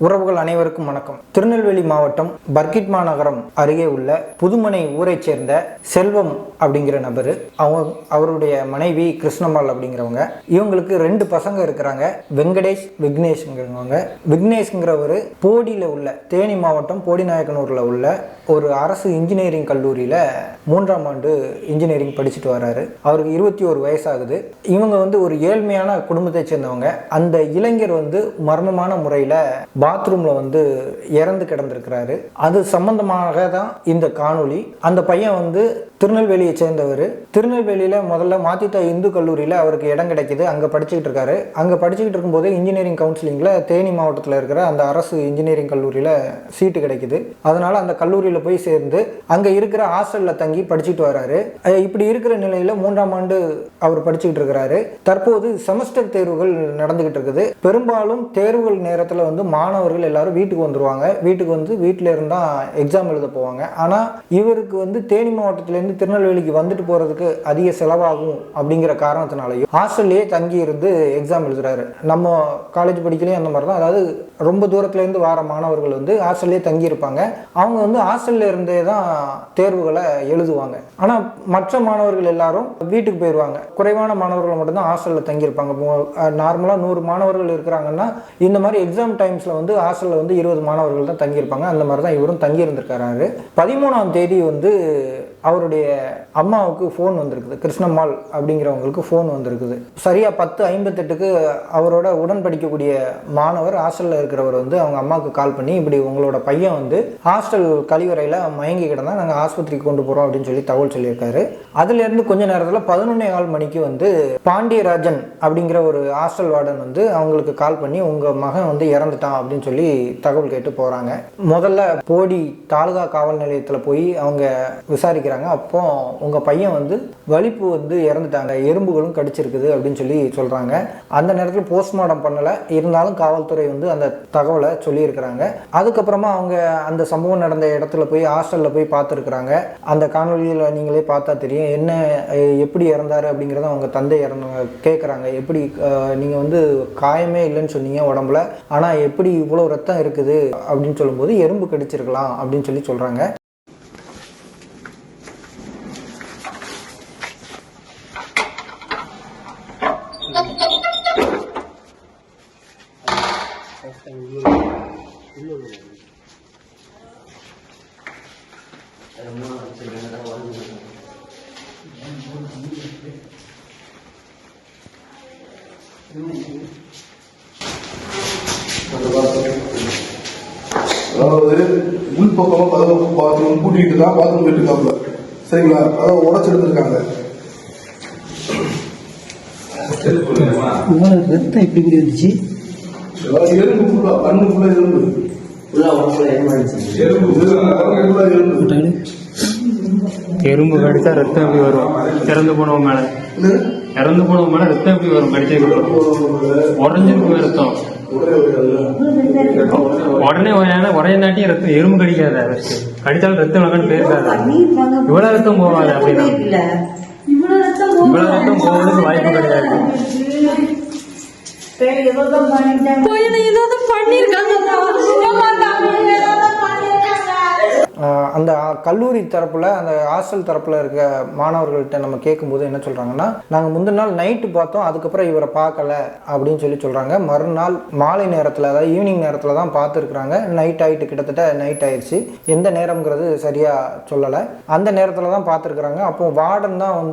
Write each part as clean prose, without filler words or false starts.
உறவுகள் அனைவருக்கும் வணக்கம். திருநெல்வேலி மாவட்டம் பர்கிட் மாநகரம் அருகே உள்ள புதுமனை ஊரைச் சேர்ந்த செல்வம் அப்படிங்கிற நபர், அவருடைய மனைவி கிருஷ்ணம்மாள் அப்படிங்கிறவங்க. இவங்களுக்கு 2 பசங்க இருக்கிறாங்க. வெங்கடேஷ், விக்னேஷ்ங்கிறவங்க. விக்னேஷ்ங்கிறவர் போடியில் உள்ள தேனி மாவட்டம் போடிநாயக்கனூரில் உள்ள ஒரு அரசு இன்ஜினியரிங் கல்லூரியில் 3ஆம் ஆண்டு இன்ஜினியரிங் படிச்சுட்டு வர்றாரு. அவருக்கு 21 வயசாகுது. இவங்க ஒரு ஏழ்மையான குடும்பத்தை சேர்ந்தவங்க. அந்த இளைஞர் மர்மமான முறையில் பாத்ரூம்ல இறந்து கிடந்திருக்கிறாரு. அது சம்பந்தமாக தான் இந்த காணொளி. அந்த பையன் திருநெல்வேலியை சேர்ந்தவர். திருநெல்வேலியில முதல்ல மாத்தித்தா இந்து கல்லூரியில் அவருக்கு இடம் கிடைக்குது. அங்கே படிச்சுக்கிட்டு இருக்காரு. அங்கே படிச்சுக்கிட்டு இருக்கும்போது இன்ஜினியரிங் கவுன்சிலிங்கில் தேனி மாவட்டத்தில் இருக்கிற அந்த அரசு இன்ஜினியரிங் கல்லூரியில் சீட்டு கிடைக்குது. அதனால அந்த கல்லூரியில் போய் சேர்ந்து அங்கே இருக்கிற ஹாஸ்டலில் தங்கி படிச்சுட்டு வர்றாரு. இப்படி இருக்கிற நிலையில் 3ஆம் ஆண்டு அவர் படிச்சுக்கிட்டு இருக்கிறாரு. தற்போது செமஸ்டர் தேர்வுகள் நடந்துகிட்டு இருக்குது. பெரும்பாலும் தேர்வுகள் நேரத்தில் மாணவர்கள் எல்லாரும் வீட்டுக்கு வந்துருவாங்க. வீட்டுக்கு வீட்டில இருந்தா எக்ஸாம் எழுத போவாங்க. ஆனால் இவருக்கு தேனி மாவட்டத்திலேருந்து திருநெல்வேலிக்கு வந்துட்டு போறதுக்கு அதிக செலவாகும் அப்படிங்கிற காரணத்தினாலையும் ஹாஸ்டல்லையே தங்கி இருந்து எக்ஸாம் எழுதுறாரு. நம்ம காலேஜ் படிக்கலையும் அந்த மாதிரி தான். அதாவது ரொம்ப தூரத்துல இருந்து வர மாணவர்கள் ஹாஸ்டல்லையே தங்கி இருப்பாங்க. அவங்க ஹாஸ்டல்ல இருந்தே தான் தேர்வுகளை எழுதுவாங்க. ஆனா மற்ற மாணவர்கள் எல்லாரும் வீட்டுக்கு போயிடுவாங்க. குறைவான மாணவர்கள் மட்டும்தான் ஹாஸ்டல்ல தங்கி இருப்பாங்க. நார்மலா 100 மாணவர்கள் இருக்கிறாங்கன்னா இந்த மாதிரி எக்ஸாம் டைம்ஸ்ல ஹாஸ்டல்ல 20 மாணவர்கள் தான் தங்கி இருப்பாங்க. அந்த மாதிரி தான் இவரும் தங்கி இருந்திருக்காரு. 13ஆம் தேதி அவருடைய அம்மாவுக்கு ஃபோன் வந்திருக்குது. கிருஷ்ணம்மாள் அப்படிங்கிறவங்களுக்கு ஃபோன் வந்திருக்குது. சரியா 10:58க்கு அவரோட உடன் படிக்கக்கூடிய மாணவர் ஹாஸ்டல்ல இருக்கிறவர் அவங்க அம்மாவுக்கு கால் பண்ணி, இப்படி உங்களோட பையன் ஹாஸ்டல் கழிவறையில் மயங்கி கிடந்தா நாங்கள் ஆஸ்பத்திரிக்கு கொண்டு போகிறோம் அப்படின்னு சொல்லி தகவல் சொல்லியிருக்காரு. அதுல இருந்து கொஞ்ச நேரத்தில் 11:15 மணிக்கு பாண்டியராஜன் அப்படிங்கிற ஒரு ஹாஸ்டல் வார்டன் அவங்களுக்கு கால் பண்ணி உங்க மகன் இறந்துட்டான் அப்படின்னு சொல்லி தகவல் கேட்டு போறாங்க. முதல்ல போடி தாலுகா காவல் நிலையத்தில் போய் அவங்க விசாரிக்கிறாங்க. அப்போ உங்க பையன் வலிப்பு இறந்துட்டாங்க, எறும்புகளும் கடிச்சிருக்குது அப்படின்னு சொல்லி சொல்றாங்க. அந்த நேரத்தில் போஸ்ட்மார்ட்டம் பண்ணல, இருந்தாலும் காவல்துறை அந்த தகவலை சொல்லியிருக்கிறாங்க. அதுக்கப்புறமா அவங்க அந்த சம்பவம் நடந்த இடத்துல போய் ஹாஸ்டல்ல போய் பார்த்துருக்குறாங்க. அந்த காணொலியில் நீங்களே பார்த்தா தெரியும் என்ன எப்படி இறந்தாரு அப்படிங்கிறத அவங்க தந்தை இறந்தவங்க கேட்குறாங்க. எப்படி நீங்க காயமே இல்லைன்னு சொன்னீங்க உடம்புல, ஆனா எப்படி இவ்வளவு ரத்தம் இருக்குது அப்படின்னு சொல்லும்போது எறும்பு கடிச்சிருக்கலாம் அப்படின்னு சொல்லி சொல்றாங்க. அதாவது உள்பக்கமா பாத்ரூம் கூட்டிட்டு தான் பாத்ரூம் போயிட்டு சரிங்களா? அதாவது உடச்சு எடுத்திருக்காங்க. ரத்தம் எப்படி இப்படி வந்துச்சு? எறும்பு ஃபுல்லா கண்ணு ஃபுல்லா எறும்பு எறும்பு கடிச்சா ரத்தம் எப்படி வரும்? இறந்து போனவங்க மேல ரத்தம் எப்படி வரும்? கடிச்சதுக்கு உடஞ்சிருக்கு ரத்தம். உடனே உரையநாட்டி ரத்தம் எறும்பு கடிக்காத, கடிச்சாலும் ரத்தம் வளர்க்கன்னு பேருக்காது. இவ்வளவு ரத்தம் போகாது. அப்படின்னா இவ்வளவு ரத்தம் போவதுக்கு வாய்ப்பு கிடையாது. அந்த கல்லூரி தரப்புல அந்த ஹாஸ்டல் தரப்புல இருக்க மாணவர்கள்ட்ட நம்ம கேட்கும்போது என்ன சொல்றாங்கன்னா, நாங்கள் முந்தின நாள் நைட்டு பார்த்தோம், அதுக்கப்புறம் இவரை பார்க்கல அப்படின்னு சொல்லி சொல்றாங்க. மறுநாள் மாலை நேரத்தில், அதாவது ஈவினிங் நேரத்தில் தான் பார்த்துருக்குறாங்க. நைட் ஆகிட்டு, கிட்டத்தட்ட நைட் ஆயிடுச்சு. எந்த நேரம்ங்கிறது சரியா சொல்லலை. அந்த நேரத்தில் தான் பார்த்துருக்குறாங்க. அப்போ வார்டன் தான்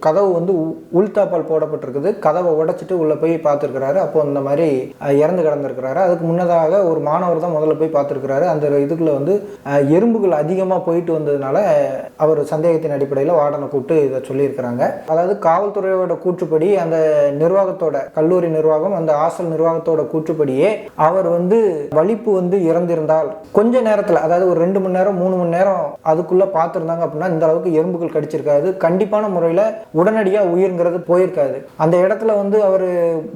கதவு உள்தாப்பால் போடப்பட்டிருக்குது. கதவை உடைச்சிட்டு உள்ள போய் பார்த்துருக்கிறாரு. அப்போ இந்த மாதிரி இறந்து கிடந்திருக்கிறாரு. அதுக்கு முன்னதாக ஒரு மாணவர் தான் முதல்ல போய் பார்த்துருக்கிறாரு. அந்த இதுக்குள்ள எறும்புகள் அதிகமாக போயிட்டு வந்ததுனால அவர் சந்தேகத்தின் அடிப்படையில் வார்டனை கூப்பிட்டு இதை சொல்லியிருக்கிறாங்க. அதாவது காவல்துறையோட கூற்றுப்படி, அந்த நிர்வாகத்தோட, கல்லூரி நிர்வாகம், அந்த ஹாஸ்டல் நிர்வாகத்தோட கூற்றுப்படியே அவர் வலிப்பு இறந்திருந்தால் கொஞ்ச நேரத்தில், அதாவது ஒரு 2 மணி நேரம் 3 மணி நேரம் அதுக்குள்ள பார்த்துருந்தாங்க அப்படின்னா இந்த அளவுக்கு எறும்புகள் கடிச்சிருக்காது. கண்டிப்பான முறையில் உடனடியாக உயிர்ங்கிறது போயிருக்காது. அந்த இடத்துல அவர்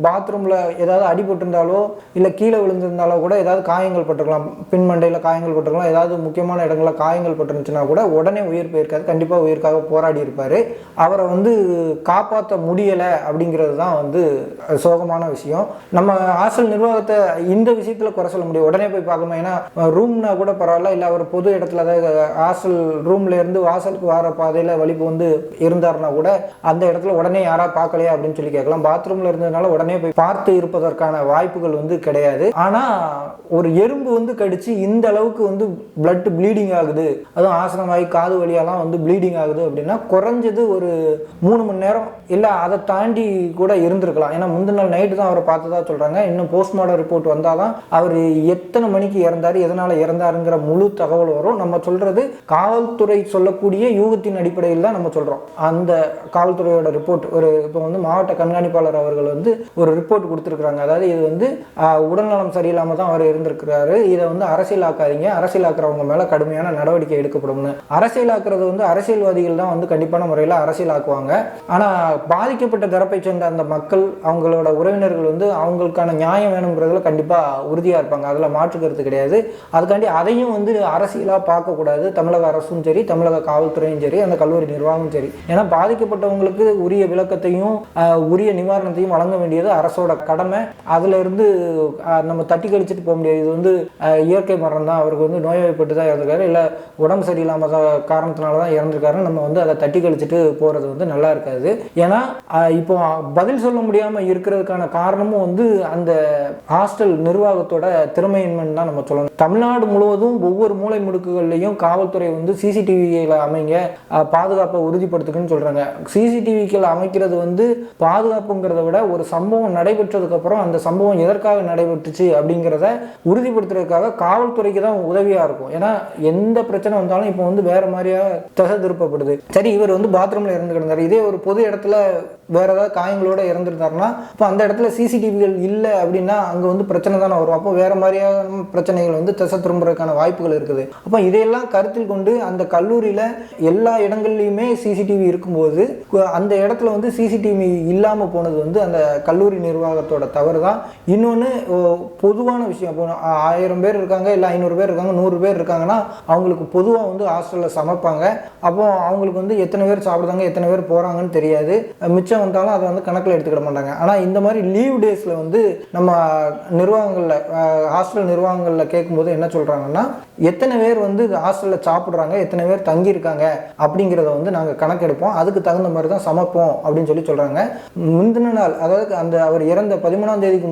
பாத்ரூம்ல ஏதாவது அடிபட்டிருந்தாலோ இல்லை கீழே விழுந்திருந்தாலோ கூட ஏதாவது காயங்கள் பட்டிருக்கலாம். பின்மண்டையில் காயங்கள் பட்டிருக்கலாம். ஏதாவது முக்கியமான இடங்கள்ல இல்லை காயங்கள் பட்டுருந்துச்சுன்னா கூட உடனே உயிர் போயிருக்காது, கண்டிப்பாக உயிருக்காக போராடி இருப்பார். அவரை வந்து காப்பாற்ற முடியலை அப்படிங்கிறது தான் வந்து சோகமான விஷயம். நம்ம ஹாஸ்டல் நிர்வாகத்தை இந்த விஷயத்தில் குறை சொல்ல முடியும். உடனே போய் பார்க்கணும், ஏன்னா ரூம்னா கூட பரவாயில்ல, இல்லை அவர் பொது இடத்துல அதாவது ஹாஸ்டல் ரூம்ல இருந்து வாசலுக்கு வர பாதையில் வலிப்பு வந்து இருந்தாருன்னா கூட அந்த இடத்துல உடனே யாரா பார்க்கலையா அப்படின்னு சொல்லி கேட்கலாம். பாத்ரூம்ல இருந்ததுனால உடனே போய் பார்த்து இருப்பதற்கான வாய்ப்புகள் வந்து கிடையாது. ஆனா ஒரு எறும்பு வந்து கடிச்சு இந்த அளவுக்கு வந்து பிளட் ப்ளீடிங் ஆகுது, அதுவும் ஆசனமாகி காது வழியெல்லாம் வந்து ப்ளீடிங் ஆகுது அப்படின்னா குறைஞ்சது ஒரு 3 மணி நேரம் இல்லை அதை தாண்டி கூட இருந்திருக்கலாம். ஏன்னா முந்தின நாள் நைட்டு தான் அவரை பார்த்ததா சொல்றாங்க. இன்னும் போஸ்ட்மார்டம் ரிப்போர்ட் வந்தாதான் அவர் எத்தனை மணிக்கு இறந்தாரு, எதனால இறந்தாருங்கிற முழு தகவல் வரும். நம்ம சொல்றது காவல்துறை சொல்லக்கூடிய யூகத்தின் அடிப்படையில் தான் நம்ம சொல்றோம். அந்த காவல்துறையோட ரிப்போர்ட் ஒரு இப்போ வந்து மாவட்ட கண்காணிப்பாளர் அவர்கள் வந்து ஒரு ரிப்போர்ட் கொடுத்துருக்காங்க. அதாவது இது வந்து உடல்நலம் சரியில்லாம தான் அவர் இருந்திருக்கிறாரு, இதை வந்து அரசியலாக்காதீங்க, அரசியலாக்குறவங்க மேல கடுமையான நடவடிக்கை எடுக்கப்படும்னு. அரசியலாக்குறது வந்து அரசியல்வாதிகள் தான் வந்து கண்டிப்பான முறையில் அரசியலாக்குவாங்க. ஆனா பாதிக்கப்பட்ட தரப்பை சேர்ந்த அந்த மக்கள் அவங்களோட உறவினர்கள் வந்து அவங்களுக்கான நியாயம் வேணுங்கிறதுல கண்டிப்பா உறுதியா இருப்பாங்க, அதுல மாற்று கருத்து கிடையாது. அதுக்காண்டி அதையும் வந்து அரசியலா பார்க்கக்கூடாது. தமிழக அரசும் சரி, தமிழக காவல்துறையும் சரி, அந்த கல்லூரி நிர்வாகமும் சரி. ஏன்னா பாதிக்கப்பட்டவங்களுக்கு உரிய விளக்கத்தையும் உரிய நிவாரணத்தையும் வழங்க வேண்டியது அரசோட கடமை. அதுல இருந்து நம்ம தட்டி கழிச்சுட்டு போக முடியாது. இது வந்து இயற்கை மரணம் தான், அவருக்கு வந்து நோய்வாய்ப்பட்டு தான் இறந்திருக்காரு, இல்லை உடம்பு சரியில்லாம காரணத்தினால தான் இறந்திருக்காருன்னு நம்ம வந்து அதை தட்டி கழிச்சுட்டு போறது வந்து நல்லா இருக்காது. ஏன்னா இப்போ பதில் சொல்ல முடியாம இருக்கிறதுக்கான காரணமும் வந்து அந்த ஹாஸ்டல் நிர்வாகத்தோட திறமையின்மைன்னு தான் நம்ம சொல்லணும். தமிழ்நாடு முழுவதும் ஒவ்வொரு மூலை முடுக்குகள்லையும் காவல்துறை வந்து சிசிடிவிகளை அமைங்க, பாதுகாப்பை உறுதிப்படுத்துக்குன்னு சொல்றாங்க. சிசிடிவிகள் அமைக்கிறது வந்து பாதுகாப்புங்கிறத விட ஒரு சம்பவம் நடைபெற்றதுக்கு அப்புறம் அந்த சம்பவம் எதற்காக நடைபெற்றுச்சு அப்படிங்கிறத உறுதிப்படுத்துறதுக்காக காவல்துறைக்கு தான் உதவியா இருக்கும். ஏன்னா எந்த பிரச்சனை வந்தாலும் இப்போ வந்து வேற மாதிரியா திசை திருப்பப்படுது. சரி, இவர் வந்து பாத்ரூம்ல இருந்து கிடந்தாரு, இதே ஒரு பொது இடத்துல வேற ஏதாவது காயங்களோட இறந்துருந்தாருன்னா இப்போ அந்த இடத்துல சிசிடிவிகள் இல்லை அப்படின்னா அங்கே வந்து பிரச்சனை தானே வரும். அப்போ வேற மாதிரியான பிரச்சனைகள் வந்து திசை திரும்புறதுக்கான வாய்ப்புகள் இருக்குது. அப்போ இதையெல்லாம் கருத்தில் கொண்டு அந்த கல்லூரியில் எல்லா இடங்கள்லையுமே சிசிடிவி இருக்கும்போது அந்த இடத்துல வந்து சிசிடிவி இல்லாமல் போனது வந்து அந்த கல்லூரி நிர்வாகத்தோட தவறு தான். இன்னொன்று பொதுவான விஷயம், இப்போ 1000 பேர் இருக்காங்க, இல்லை 500 பேர் இருக்காங்க, 100 பேர் இருக்காங்கன்னா அவங்களுக்கு பொதுவாக வந்து ஹாஸ்டலில் சமைப்பாங்க. அப்போ அவங்களுக்கு வந்து எத்தனை பேர் சாப்பிடுறாங்க, எத்தனை பேர் போகிறாங்கன்னு தெரியாது. மிச்சம் வந்தாலும் அதை வந்து கணக்கில் எடுத்துக்கிட மாட்டாங்க. ஆனால் இந்த மாதிரி லீவ் டேஸில் வந்து நம்ம நிர்வாகங்களில் ஹாஸ்டல் நிர்வாகங்களில் கேட்கும்போது என்ன சொல்கிறாங்கன்னா, எத்தனை பேர் வந்து ஹாஸ்டலில் சாப்பிட்றாங்க, எத்தனை பேர் தங்கியிருக்காங்க அப்படிங்கிறத வந்து நாங்கள் கணக்கெடுப்போம், அதுக்கு தகுந்த மாதிரி தான் சமைப்போம் அப்படின்னு சொல்கிறாங்க. முந்தின நாள், அதாவது அந்த அவர் இறந்த 13ஆம் தேதிக்கு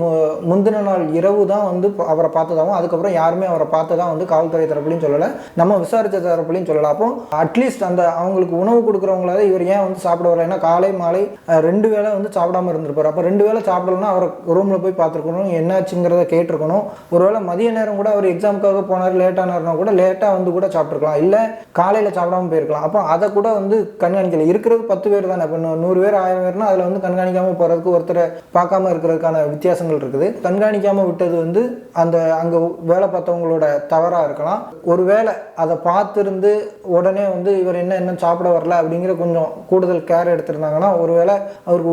முந்தின நாள் இரவு தான் வந்து அவரை பார்த்ததாகவும், அதுக்கப்புறம் யாருமே அவரை பார்த்ததான் வந்து காவல்துறை தரப்புலையும் சொல்லலை, நம்ம விசாரித்த தரப்புலையும் சொல்லலாம். அப்போ அட்லீஸ்ட் அந்த அவங்களுக்கு உணவு கொடுக்குறவங்களாவது இவர் ஏன் வந்து சாப்பிட வரல, ஏன்னா காலை மாலை 2 வேளை வந்து சாப்பிடாம இருந்திருப்பார். அப்போ 2 வேளை சாப்பிடலன்னா அவரை ரூமில் போய் பார்த்துருக்கணும், என்னாச்சுங்கிறத கேட்டிருக்கணும். ஒருவேளை மதிய நேரம் கூட அவர் எக்ஸாமுக்காக போனார், லேட்டானார்னா கூட லேட்டாக வந்து கூட சாப்பிட்ருக்கலாம், இல்லை காலையில் சாப்பிடாம போயிருக்கலாம். அப்போ அதை கூட வந்து கண்காணிக்கல. இருக்கிறது 10 பேர் தானே, இப்போ 100 பேர் 1000 பேர்னா அதில் வந்து கண்காணிக்காமல் போகிறதுக்கு ஒருத்தரை பார்க்காம இருக்கிறதுக்கான வித்தியாசங்கள் இருக்குது. கண்காணிக்காமல் விட்டது வந்து அந்த அங்கே வேலை பார்த்தவங்களோட தவறாக இருக்கலாம். ஒருவேளை அதை பார்த்துருந்து உடனே வந்து இவர் என்ன சாப்பிட வரல அப்படிங்கிற கொஞ்சம் கூடுதல் கேர் எடுத்திருந்தாங்கன்னா ஒருவேளை அவருக்கு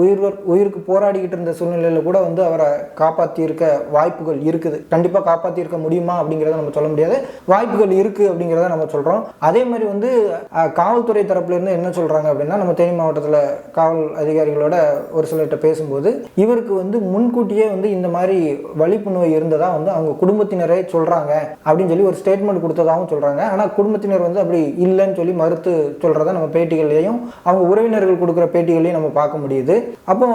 உயிருக்கு போராடிக்கிட்டு இருந்த சூழ்நிலையில் கூட வந்து அவரை காப்பாற்றி இருக்க வாய்ப்புகள் இருக்குது. கண்டிப்பாக காப்பாற்றி இருக்க முடியுமா அப்படிங்கிறத நம்ம சொல்ல முடியாது, வாய்ப்புகள் இருக்குது அப்படிங்கிறத நம்ம சொல்கிறோம். அதே மாதிரி வந்து காவல்துறை தரப்புலேருந்து என்ன சொல்கிறாங்க அப்படின்னா, நம்ம தேனி மாவட்டத்தில் காவல் அதிகாரிகளோட ஒரு சிலர்கிட்ட பேசும்போது இவருக்கு வந்து முன்கூட்டியே வந்து இந்த மாதிரி வலிப்பு நோய் இருந்ததா வந்து அவங்க குடும்பத்தினரே சொல்கிறாங்க அப்படின்னு சொல்லி ஒரு ஸ்டேட்மெண்ட் கொடுத்ததாகவும் சொல்கிறாங்க. ஆனால் குடும்பத்தினர் வந்து அப்படி இல்லைன்னு சொல்லி மறுத்து சொல்கிறத நம்ம பேட்டிகள்லையும் அவங்க உறவினர்கள் கொடுக்குற பேட்டிகளையும் நம்ம பார்க்க முடியுது. அப்போ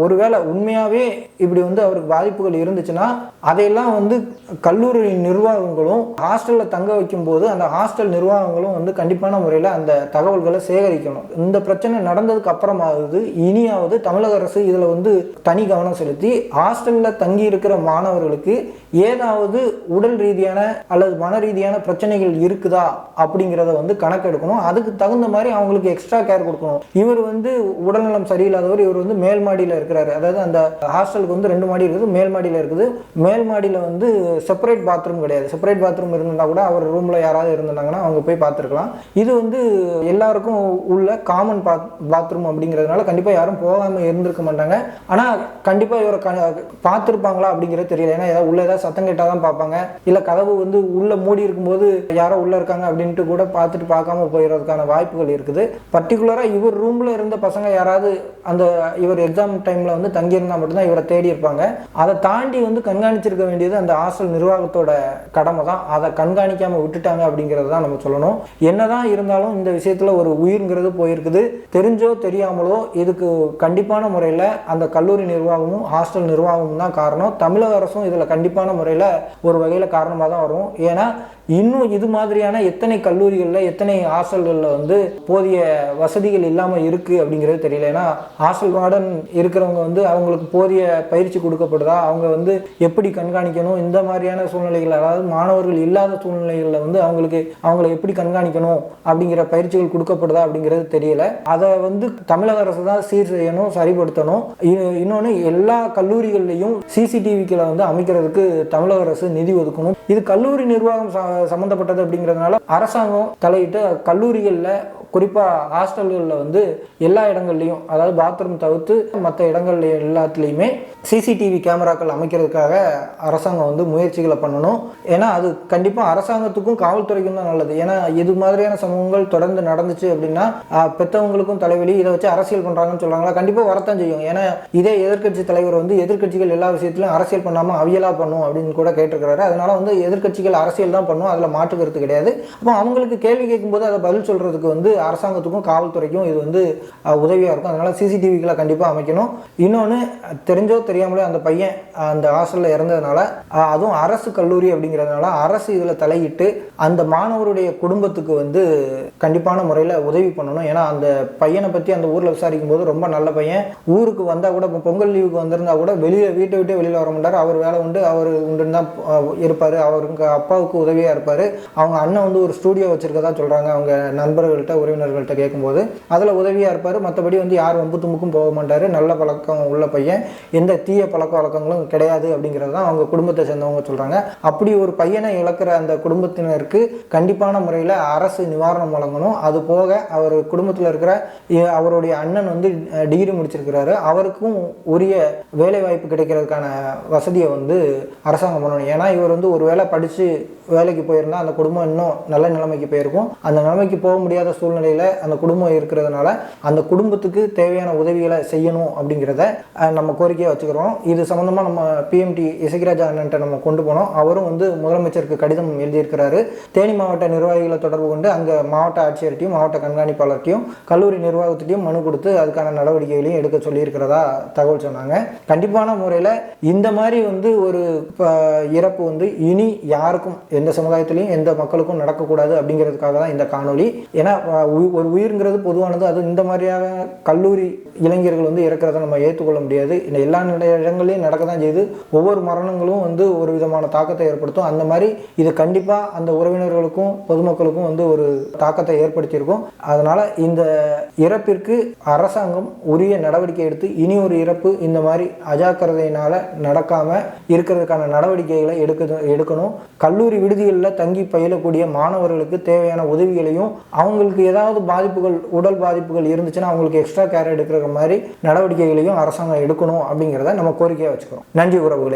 ஒருவேளை உண்மையாகவே இப்படி வந்து அவருக்கு பாதிப்புகள் இருந்துச்சுன்னா அதையெல்லாம் வந்து கல்லூரி நிர்வாகங்களும் ஹாஸ்டலில் தங்க வைக்கும் போது அந்த ஹாஸ்டல் நிர்வாகங்களும் வந்து கண்டிப்பான முறையில் அந்த தகவல்களை சேகரிக்கணும். இந்த பிரச்சனை நடந்ததுக்கு அப்புறமாவது இனியாவது தமிழக அரசு இதில் வந்து தனி கவனம் செலுத்தி ஹாஸ்டலில் தங்கி இருக்கிற மாணவர்களுக்கு ஏதாவது உடல் ரீதியான அல்லது மன ரீதியான பிரச்சனைகள் இருக்குதா அப்படிங்கிறத வந்து கணக்கெடுக்கணும். அதுக்கு தகுந்த மாதிரி அவங்களுக்கு எக்ஸ்ட்ரா கேர் கொடுக்கணும். இவர் வந்து உடல்நலம் சரியில்லாதவர், இவர் வந்து மேல் மாடியில் இருக்கிறாரு, அதாவது அந்த ஹாஸ்டலுக்கு வந்து 2 மாடி இருக்குது, மேல் மாடியில் இருக்குது. மேல் மாடியில் வந்து செப்பரேட் பாத்ரூம் கிடையாது. செப்பரேட் பாத்ரூம் இருந்தால் கூட அவர் ரூமில் யாராவது இருந்தாங்கன்னா அவங்க போய் பார்த்துருக்கலாம். இது வந்து எல்லாருக்கும் உள்ள காமன் பாத்ரூம் அப்படிங்கிறதுனால கண்டிப்பாக யாரும் போகாமல் இருந்திருக்க மாட்டாங்க. ஆனால் கண்டிப்பாக இவரை பார்த்துருப்பாங்களா அப்படிங்கிறது தெரியல. ஏன்னா ஏதாவது உள்ள ஏதாவது சத்தம் கேட்டால் தான் பார்ப்பாங்க, இல்லை கதவு வந்து உள்ளே மூடி இருக்கும்போது யாரோ உள்ளே இருக்காங்க அப்படின்ட்டு கூட பார்த்துட்டு பார்க்காம போயிடுறதுக்கான வாய்ப்புகள் இருக்குது. பர்டிகுலராக இவர் ரூமில் இருந்த பசங்க யாராவது அந்த இவர் எக்ஸாம் டைமில் வந்து தங்கியிருந்தால் மட்டும்தான் இவரை தேடி இருப்பாங்க. அதை தாண்டி வந்து கண்காணிச்சிருக்க வேண்டியது அந்த ஹாஸ்டல் நிர்வாகத்தோட கடமை தான். அதை கண்காணிக்காமல் விட்டுட்டாங்க அப்படிங்கிறது தான் நம்ம சொல்லணும். என்னதான் இருந்தாலும் இந்த விஷயத்தில் ஒரு உயிர்ங்கிறது போயிருக்குது. தெரிஞ்சோ தெரியாமலோ இதுக்கு கண்டிப்பான முறையில் அந்த கல்லூரி நிர்வாகமும் ஹாஸ்டல் நிர்வாகமும் தான் காரணம். தமிழக அரசும் இதில் கண்டிப்பான முறையில் ஒரு வகையில் காரணமாக தான் வரும். ஏன்னா இன்னும் இது மாதிரியான எத்தனை கல்லூரிகளில் எத்தனை ஹாஸ்டல்களில் வந்து போதிய வசதிகள் இல்லாமல் இருக்குது அப்படிங்கிறது தெரியல. ஏன்னா ஹாஸ்டல் வார்டன் இருக்கிறவங்க வந்து அவங்களுக்கு போதிய பயிற்சி கொடுக்கப்படுதா, அவங்க வந்து எப்படி கண்காணிக்கணும், இந்த மாதிரியான சூழ்நிலைகள், அதாவது மாணவர்கள் இல்லாத சூழ்நிலைகளில் வந்து அவங்களை எப்படி கண்காணிக்கணும் அப்படிங்கிற பயிற்சிகள் கொடுக்கப்படுதா அப்படிங்கிறது தெரியல. அதை வந்து தமிழக அரசு தான் சீர் செய்யணும், சரிப்படுத்தணும். இன்னொன்று எல்லா கல்லூரிகள்லையும் சிசிடிவிக்களை வந்து அமைக்கிறதுக்கு தமிழக அரசு நிதி ஒதுக்கணும். இது கல்லூரி நிர்வாகம் சம்பந்தப்பட்டது அப்படிங்கிறதுனால அரசாங்கம் தலையிட்டு கல்லூரிகளில் குறிப்பாக ஹாஸ்டல்களில் வந்து எல்லா இடங்கள்லையும், அதாவது பாத்ரூம் தவிர்த்து மற்ற இடங்கள்ல எல்லாத்துலேயுமே சிசிடிவி கேமராக்கள் அமைக்கிறதுக்காக அரசாங்கம் வந்து முயற்சிகளை பண்ணணும். ஏன்னா அது கண்டிப்பாக அரசாங்கத்துக்கும் காவல்துறைக்கும் தான் நல்லது. ஏன்னா இது மாதிரியான சம்பவங்கள் தொடர்ந்து நடந்துச்சு அப்படின்னா பெற்றவங்களுக்கும் தலைவலி. இதை வச்சு அரசியல் பண்ணுறாங்கன்னு சொல்கிறாங்களா, கண்டிப்பாக வரத்தான் செய்யும். ஏன்னா இதே எதிர்க்கட்சி தலைவர் வந்து எதிர்க்கட்சிகள் எல்லா விஷயத்திலும் அரசியல் பண்ணாமல் அவியலாக பண்ணும் அப்படின்னு கூட கேட்டிருக்கிறாரு. அதனால வந்து எதிர்க்கட்சிகள் அரசியல் தான் பண்ணும், அதில் மாற்று கருத்து கிடையாது. அப்போ அவங்களுக்கு கேள்வி கேட்கும்போது அதை பதில் சொல்கிறதுக்கு வந்து அரசாங்கத்துக்கும் காவல்துறைக்கும் இது வந்து உதவியாக இருக்கும். அதனால சிசிடிவிகளை கண்டிப்பாக அமைக்கணும். இன்னொன்று, தெரிஞ்சோ தெரியாமலே அந்த பையன் அந்த ஹாஸ்டலில் இறந்ததுனால, அதுவும் அரசு கல்லூரி அப்படிங்கிறதுனால அரசு இதில் தலையிட்டு அந்த மாணவருடைய குடும்பத்துக்கு வந்து கண்டிப்பான முறையில் உதவி பண்ணணும். ஏன்னா அந்த பையனை பற்றி அந்த ஊரில் விசாரிக்கும் போது ரொம்ப நல்ல பையன், ஊருக்கு வந்தால் கூட பொங்கல் லீவுக்கு வந்திருந்தா கூட வீட்டை விட்டு வெளியில் வர மாட்டார். அவர் வேலை உண்டு, அவர் உண்டுன்னு தான் இருப்பார். அவருக்கு அப்பாவுக்கு உதவியாக இருப்பார். அவங்க அண்ணன் வந்து ஒரு ஸ்டூடியோ வச்சிருக்கதா சொல்கிறாங்க. அவங்க நண்பர்கள்ட்ட உறவினர்கள்ட்ட கேட்கும்போது அதில் உதவியாக இருப்பார். மற்றபடி வந்து யார் வம்பு தும்புக்கும் போக மாட்டார். நல்ல பழக்கம் உள்ள பையன், எந்த தீய பழக்க வழக்கங்களும் கிடையாது அப்படிங்கிறது தான் அவங்க குடும்பத்தை சேர்ந்தவங்க சொல்கிறாங்க. அப்படி ஒரு பையனை இழக்கிற அந்த குடும்பத்தினருக்கு கண்டிப்பான முறையில் அரசு நிவாரணம் வழங்கணும். அது போக அவர் குடும்பத்தில் இருக்கிற அவருடைய அண்ணன் வந்து டிகிரி முடிச்சிருக்கிறாரு, அவருக்கும் உரிய வேலை வாய்ப்பு கிடைக்கிறதுக்கான வசதியை வந்து அரசாங்கம் பண்ணணும். ஏன்னா இவர் வந்து ஒரு வேலை படித்து வேலைக்கு போயிருந்தால் அந்த குடும்பம் இன்னும் நல்ல நிலைமைக்கு போயிருக்கும். அந்த நிலைமைக்கு போக முடியாத சூழ்நிலையில் அந்த குடும்பம் இருக்கிறதுனால அந்த குடும்பத்துக்கு தேவையான உதவிகளை செய்யணும் அப்படிங்கிறத நம்ம கோரிக்கையாக வச்சுக்கிறோம். இது சம்மந்தமாக நம்ம பிஎம்டி இசைராஜா அண்ணன்ட்ட நம்ம கொண்டு போனோம். அவரும் வந்து முதலமைச்சருக்கு கடிதம் எழுதியிருக்கிறாரு. தேனி மாவட்ட நிர்வாகிகளை தொடர்பு கொண்டு அங்கே மாவட்ட ஆட்சியர்கிட்டையும் மாவட்ட கண்காணிப்பாளர்கிட்டையும் கல்லூரி நிர்வாகத்திட்டையும் மனு கொடுத்து அதுக்கான நடவடிக்கைகளையும் எடுக்க சொல்லியிருக்கிறதா தகவல் சொன்னாங்க. கண்டிப்பான முறையில் இந்த மாதிரி வந்து ஒரு இறப்பு வந்து இனி யாருக்கும், எந்த சமுதாயத்திலையும் எந்த மக்களுக்கும் நடக்கக்கூடாது அப்படிங்கிறதுக்காக தான் இந்த காணொலி. ஏன்னா ஒரு உயிர்ங்கிறது பொதுவானது. அது இந்த மாதிரியான கல்லூரி இளைஞர்கள் வந்து இறக்கிறத நம்ம ஏற்றுக்கொள்ள முடியாது. இந்த எல்லா இடங்களையும் நடக்க தான் செய்யுது. ஒவ்வொரு மரணங்களும் வந்து ஒரு விதமான தாக்கத்தை ஏற்படுத்தும். அந்த மாதிரி இது கண்டிப்பாக அந்த உறவினர்களுக்கும் பொதுமக்களுக்கும் வந்து ஒரு தாக்கத்தை ஏற்படுத்தியிருக்கும். அதனால் இந்த இறப்பிற்கு அரசாங்கம் உரிய நடவடிக்கை எடுத்து இனி ஒரு இறப்பு இந்த மாதிரி அஜாக்கிரதையினால் நடக்காமல் இருக்கிறதுக்கான நடவடிக்கைகளை எடுக்கணும். கல்லூரி விடுதிகளில் தங்கி பயிலக்கூடிய மாணவர்களுக்கு தேவையான உதவிகளையும், அவங்களுக்கு ஏதாவது பாதிப்புகள், உடல் பாதிப்புகள் இருந்துச்சுன்னா அவங்களுக்கு எக்ஸ்ட்ரா கேர் எடுக்கிற மாதிரி நடவடிக்கைகளையும் அரசாங்கம் எடுக்கணும் அப்படிங்கிறத நம்ம கோரிக்கையாக வச்சுக்கிறோம். நன்றி உறவுகளே.